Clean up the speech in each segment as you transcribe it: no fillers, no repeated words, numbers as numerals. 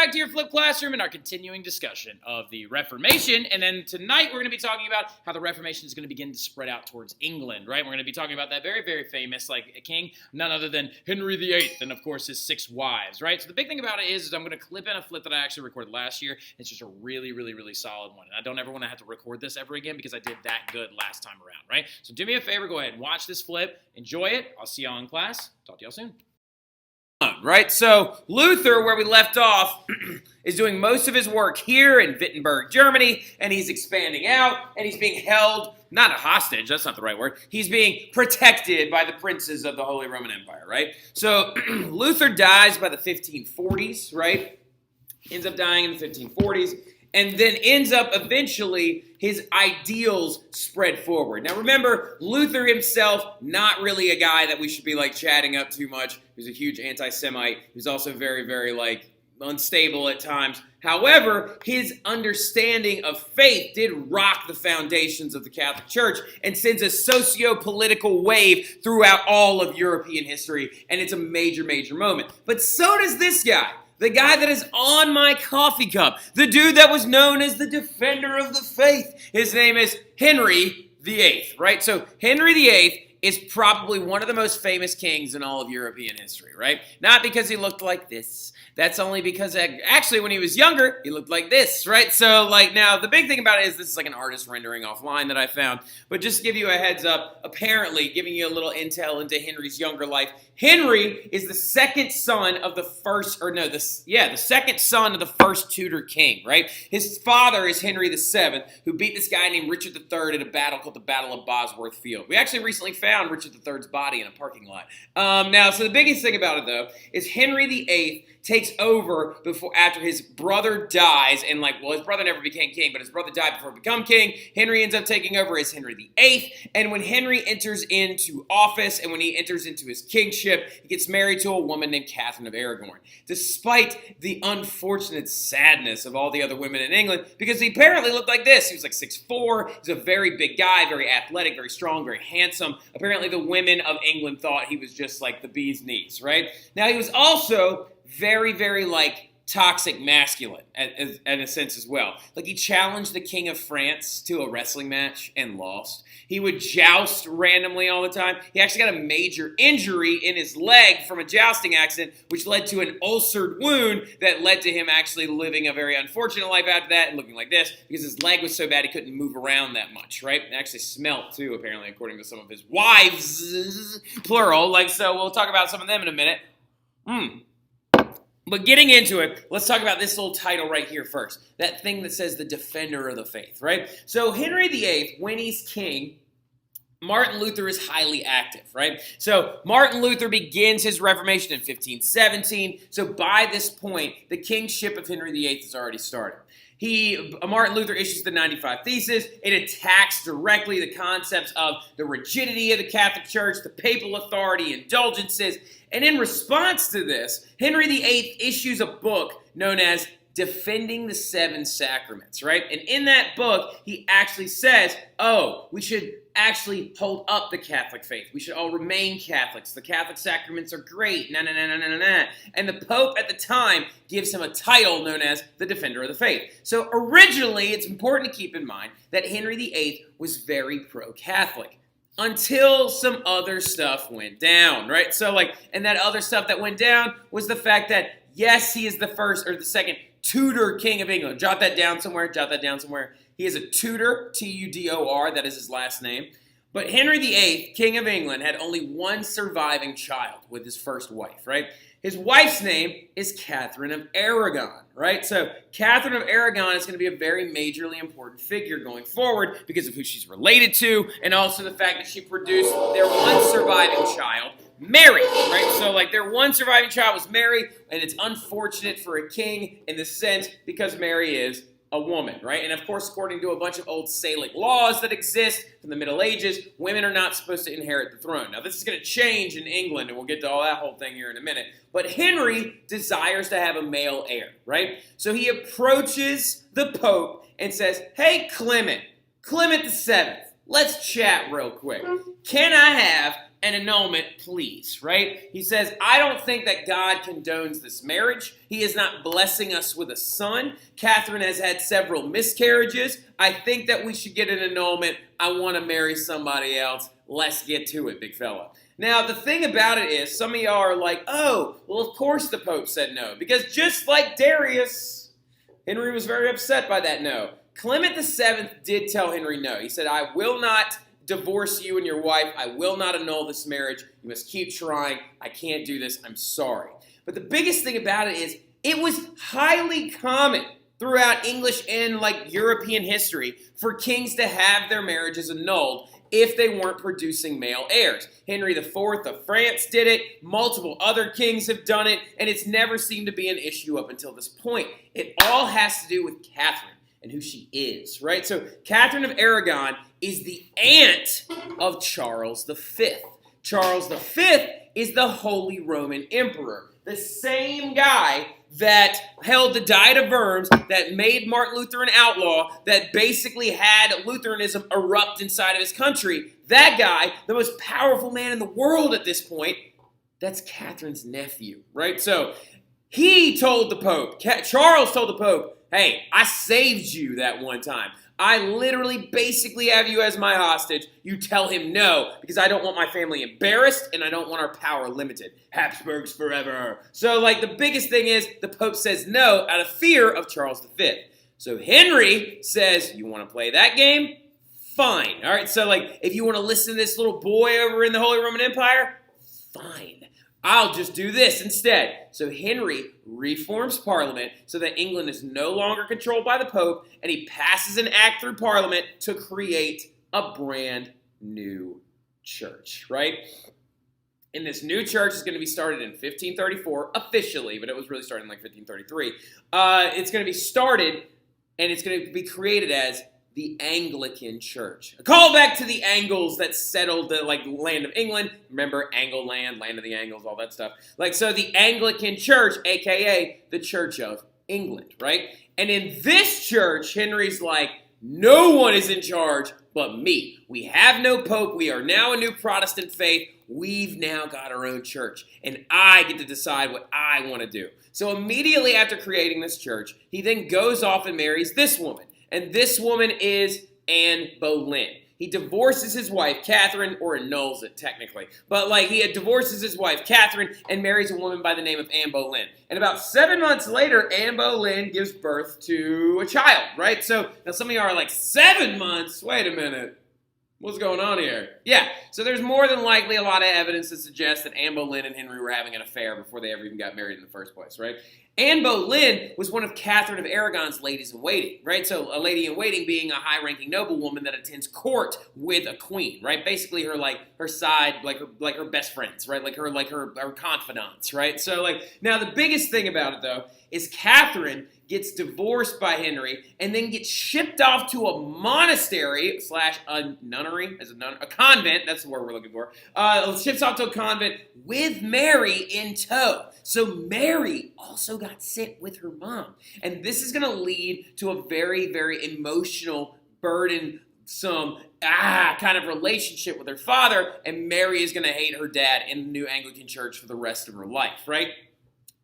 back to your Flip Classroom and our continuing discussion of the Reformation. And then tonight we're going to be talking about how the Reformation is going to begin to spread out towards England, right? We're going to be talking about that very, very famous, king, none other than Henry VIII, and of course his 6 wives, right? So the big thing about it is I'm going to clip in a flip that I actually recorded last year. It's just a really, really, really solid one. And I don't ever want to have to record this ever again because I did that good last time around, right? So do me a favor, go ahead and watch this flip, enjoy it. I'll see y'all in class. Talk to y'all soon. Right, so Luther, where we left off, is doing most of his work here in Wittenberg, Germany, and he's expanding out, and he's being held, not a hostage, that's not the right word, he's being protected by the princes of the Holy Roman Empire, right? So Luther dies by the 1540s, right? Ends up dying in the 1540s, and then ends up eventually his ideals spread forward. Now remember, Luther himself, not really a guy that we should be chatting up too much. He was a huge anti-Semite. He was also very, very unstable at times. However, his understanding of faith did rock the foundations of the Catholic Church and sends a socio-political wave throughout all of European history, and it's a major, major moment. But so does this guy. The guy that is on my coffee cup. The dude that was known as the defender of the faith. His name is Henry VIII, right? So Henry VIII is probably one of the most famous kings in all of European history, right? Not because he looked like this. That's only because actually when he was younger, he looked like this, right? So now the big thing about it is this is an artist rendering offline that I found. But just to give you a heads up, apparently giving you a little intel into Henry's younger life, Henry is the second son of the second son of the first Tudor king, right? His father is Henry VII, who beat this guy named Richard III at a battle called the Battle of Bosworth Field. We actually recently found Richard III's body in a parking lot. So the biggest thing about it, though, is Henry VIII takes over after his brother dies, and his brother never became king, but his brother died before he became king. Henry ends up taking over as Henry VIII, and when Henry enters into office and when he enters into his kingship, he gets married to a woman named Catherine of Aragon. Despite the unfortunate sadness of all the other women in England, because he apparently looked like this. He was 6'4", he's a very big guy, very athletic, very strong, very handsome. Apparently the women of England thought he was just the bee's knees, right? Now he was also very, very toxic masculine in a sense as well. He challenged the King of France to a wrestling match and lost. He would joust randomly all the time. He actually got a major injury in his leg from a jousting accident, which led to an ulcered wound that led to him actually living a very unfortunate life after that and looking like this because his leg was so bad he couldn't move around that much, right? It actually smelt too, apparently, according to some of his wives, plural. So we'll talk about some of them in a minute. But getting into it, let's talk about this little title right here first. That thing that says the defender of the faith, right? So Henry VIII, when he's king, Martin Luther is highly active, right? So Martin Luther begins his Reformation in 1517. So by this point, the kingship of Henry VIII has already started. Martin Luther issues the 95 Theses. It attacks directly the concepts of the rigidity of the Catholic Church, the papal authority, indulgences. And in response to this, Henry VIII issues a book known as Defending the Seven Sacraments, right? And in that book, he actually says, we should actually hold up the Catholic faith. We should all remain Catholics. The Catholic sacraments are great. And the Pope at the time gives him a title known as the Defender of the Faith. So originally, it's important to keep in mind that Henry VIII was very pro-Catholic until some other stuff went down, right? So and that other stuff that went down was the fact that, yes, he is the first or the second Tudor king of England. Jot that down somewhere. He is a Tudor, Tudor, that is his last name. But Henry VIII, king of England, had only one surviving child with his first wife, right? His wife's name is Catherine of Aragon, right? So Catherine of Aragon is going to be a very majorly important figure going forward because of who she's related to and also the fact that she produced their one surviving child, Mary, right? So their one surviving child was Mary, and it's unfortunate for a king in the sense because Mary is a woman, right? And of course, according to a bunch of old Salic laws that exist from the Middle Ages, women are not supposed to inherit the throne. Now, this is going to change in England, and we'll get to all that whole thing here in a minute. But Henry desires to have a male heir, right? So he approaches the Pope and says, hey, Clement VII, let's chat real quick. Can I have an annulment, please, right? He says, I don't think that God condones this marriage. He is not blessing us with a son. Catherine has had several miscarriages. I think that we should get an annulment. I want to marry somebody else. Let's get to it, big fella. Now, the thing about it is, some of y'all are like, oh, well, of course the Pope said no. Because just like Darius, Henry was very upset by that no. Clement VII did tell Henry no. He said, I will not divorce you and your wife. I will not annul this marriage. You must keep trying. I can't do this. I'm sorry. But the biggest thing about it is, it was highly common throughout English and European history for kings to have their marriages annulled if they weren't producing male heirs. Henry IV of France did it. Multiple other kings have done it, and it's never seemed to be an issue up until this point. It all has to do with Catherine and who she is, right? So Catherine of Aragon is the aunt of Charles V. Charles V is the Holy Roman Emperor, the same guy that held the Diet of Worms, that made Martin Luther an outlaw, that basically had Lutheranism erupt inside of his country. That guy, the most powerful man in the world at this point, that's Catherine's nephew, right? So he told the Pope, Charles told the Pope, hey, I saved you that one time. I literally basically have you as my hostage. You tell him no, because I don't want my family embarrassed and I don't want our power limited. Habsburgs forever. So the biggest thing is the Pope says no out of fear of Charles V. So Henry says, you want to play that game? Fine. All right, so if you want to listen to this little boy over in the Holy Roman Empire, fine. I'll just do this instead. So Henry reforms Parliament so that England is no longer controlled by the Pope, and he passes an act through Parliament to create a brand new church, right? And this new church is going to be started in 1534 officially, but it was really started in 1533. It's going to be started, and it's going to be created as the Anglican Church. A callback to the Angles that settled the land of England. Remember Angleland, land of the Angles, all that stuff. So the Anglican Church, aka the Church of England, right? And in this church, Henry's no one is in charge but me. We have no pope. We are now a new Protestant faith. We've now got our own church, and I get to decide what I want to do. So immediately after creating this church, he then goes off and marries this woman. And this woman is Anne Boleyn. He divorces his wife, Catherine, or annuls it technically. But he divorces his wife, Catherine, and marries a woman by the name of Anne Boleyn. And about 7 months later, Anne Boleyn gives birth to a child, right? So now some of you are 7 months? Wait a minute. What's going on here? Yeah, so there's more than likely a lot of evidence to suggest that Anne Boleyn and Henry were having an affair before they ever even got married in the first place, right? Anne Boleyn was one of Catherine of Aragon's ladies-in-waiting, right? So a lady-in-waiting being a high-ranking noblewoman that attends court with a queen, right? Basically her her side, her best friends, right? Her confidants, right? So now the biggest thing about it though is Catherine gets divorced by Henry and then gets shipped off to a monastery / a nunnery, a convent, that's the word we're looking for, ships off to a convent with Mary in tow. So Mary also got sent with her mom. And this is going to lead to a very, very emotional, burdensome kind of relationship with her father, and Mary is going to hate her dad in the new Anglican Church for the rest of her life, right?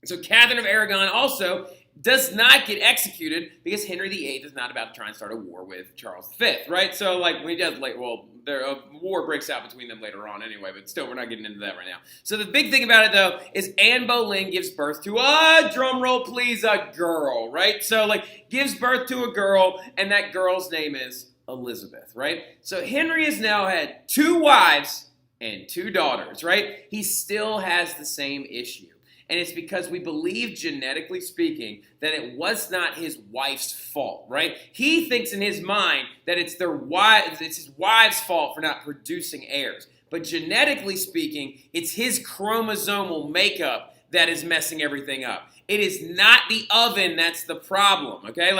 So Catherine of Aragon also does not get executed because Henry VIII is not about to try and start a war with Charles V, right? So when he does, a war breaks out between them later on anyway, but still, we're not getting into that right now. So the big thing about it, though, is Anne Boleyn gives birth to drum roll please, a girl, right? So gives birth to a girl, and that girl's name is Elizabeth, right? So Henry has now had 2 wives and 2 daughters, right? He still has the same issue. And it's because we believe, genetically speaking, that it was not his wife's fault, right? He thinks in his mind that it's his wife's fault for not producing heirs. But genetically speaking, it's his chromosomal makeup that is messing everything up. It is not the oven that's the problem, okay?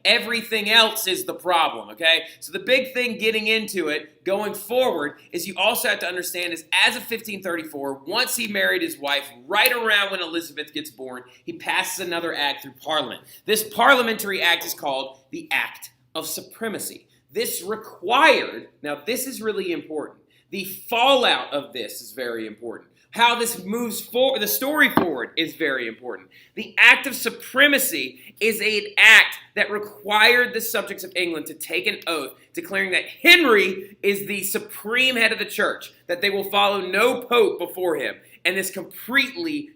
Everything else is the problem, okay? So the big thing getting into it, going forward, is you also have to understand is as of 1534, once he married his wife, right around when Elizabeth gets born, he passes another act through Parliament. This parliamentary act is called the Act of Supremacy. This required, now this is really important, The fallout of this is very important. How this moves forward, the story forward is very important. The act of supremacy is an act that required the subjects of England to take an oath declaring that Henry is the supreme head of the church, that they will follow no pope before him. And this completely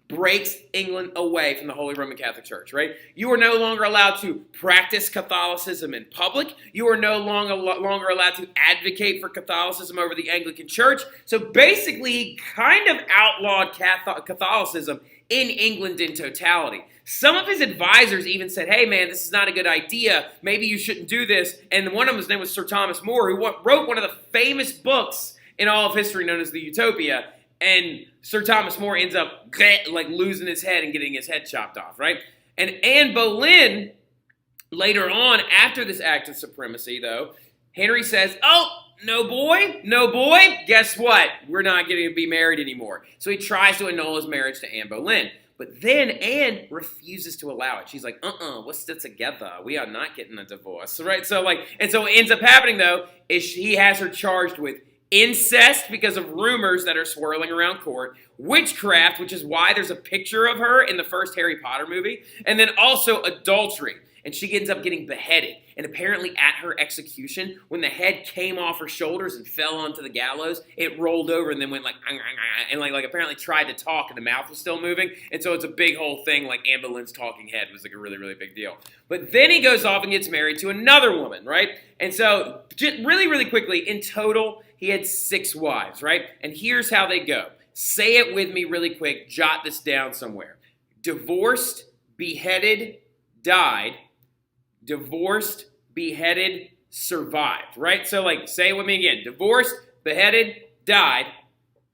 breaks England away from the Holy Roman Catholic Church, right? You are no longer allowed to practice Catholicism in public. You are no longer allowed to advocate for Catholicism over the Anglican Church. So basically, he kind of outlawed Catholicism in England in totality. Some of his advisors even said, hey man, this is not a good idea. Maybe you shouldn't do this. And one of them, his name was Sir Thomas More, who wrote one of the famous books in all of history known as the Utopia. And Sir Thomas More ends up like losing his head and getting his head chopped off, right? And Anne Boleyn, later on, after this act of supremacy, though, Henry says, oh, no boy, guess what? We're not getting to be married anymore. So he tries to annul his marriage to Anne Boleyn. But then Anne refuses to allow it. She's like, we're still together. We are not getting a divorce, right? So what ends up happening, though, is he has her charged with incest because of rumors that are swirling around court, witchcraft, which is why there's a picture of her in the first Harry Potter movie, and then also adultery. And she ends up getting beheaded. And apparently at her execution, when the head came off her shoulders and fell onto the gallows, it rolled over and then went and apparently tried to talk and the mouth was still moving. And so it's a big whole thing, like Anne Boleyn's talking head was like a really, really big deal. But then he goes off and gets married to another woman, right? And so just really, really quickly, in total, he had 6 wives, right? And here's how they go. Say it with me really quick. Jot this down somewhere. Divorced, beheaded, died. Divorced, beheaded, survived, right? So say it with me again. Divorced, beheaded, died.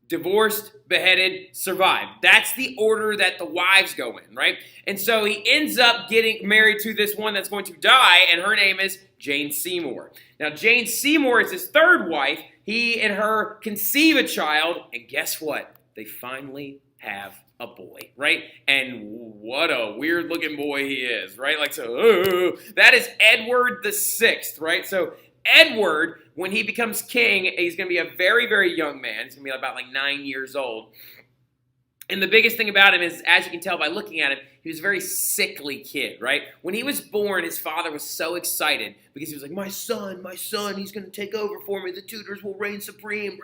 Divorced, beheaded, survived. That's the order that the wives go in, right? And so he ends up getting married to this one that's going to die, and her name is Jane Seymour. Now, Jane Seymour is his 3rd wife. He and her conceive a child, and guess what? They finally have a boy, right? And what a weird-looking boy he is, right? That is Edward VI, right? So Edward, when he becomes king, he's going to be a very, very young man. He's going to be about 9 years old. And the biggest thing about him is, as you can tell by looking at him, he was a very sickly kid, right? When he was born, his father was so excited because he was like, my son, he's going to take over for me. The Tudors will reign supreme.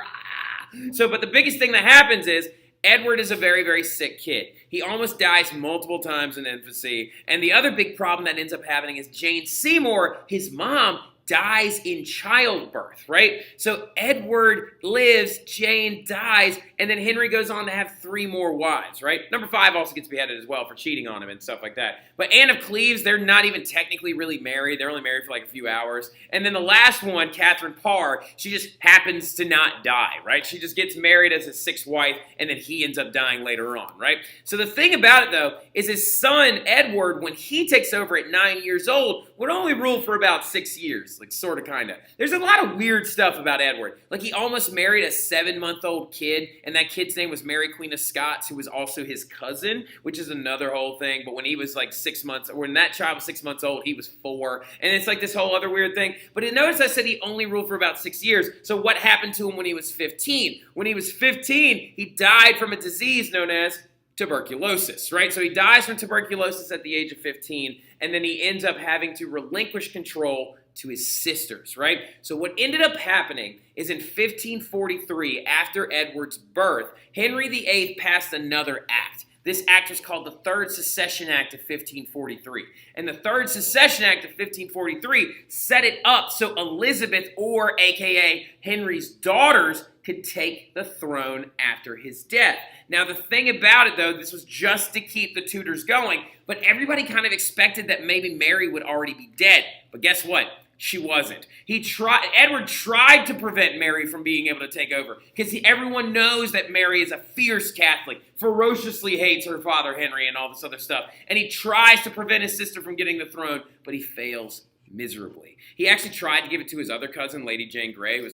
But the biggest thing that happens is Edward is a very, very sick kid. He almost dies multiple times in infancy. And the other big problem that ends up happening is Jane Seymour, his mom, dies in childbirth, right? So Edward lives, Jane dies, and then Henry goes on to have 3 more wives, right? Number 5 also gets beheaded as well for cheating on him and stuff like that. But Anne of Cleves, they're not even technically really married. They're only married for a few hours. And then the last one, Catherine Parr, she just happens to not die, right? She just gets married as his 6th wife, and then he ends up dying later on, right? So the thing about it, though, is his son, Edward, when he takes over at 9 years old, would only rule for about 6 years, sort of, kind of. There's a lot of weird stuff about Edward. He almost married a 7-month-old kid, and that kid's name was Mary Queen of Scots, who was also his cousin, which is another whole thing. But when he was 6 months, or when that child was 6 months old, he was 4. And it's this whole other weird thing. But notice I said he only ruled for about 6 years. So what happened to him when he was 15? When he was 15, he died from a disease known as tuberculosis, right? So he dies from tuberculosis at the age of 15, and then he ends up having to relinquish control to his sisters, right? So what ended up happening is in 1543, after Edward's birth, Henry VIII passed another act. This act was called the Third Succession Act of 1543. And the Third Succession Act of 1543 set it up so Elizabeth, or AKA Henry's daughters, could take the throne after his death. Now, the thing about it, though, this was just to keep the Tudors going, but everybody kind of expected that maybe Mary would already be dead. But guess what? She wasn't. Edward tried to prevent Mary from being able to take over because everyone knows that Mary is a fierce Catholic, ferociously hates her father Henry and all this other stuff. And he tries to prevent his sister from getting the throne, but he fails miserably. He actually tried to give it to his other cousin, Lady Jane Grey, who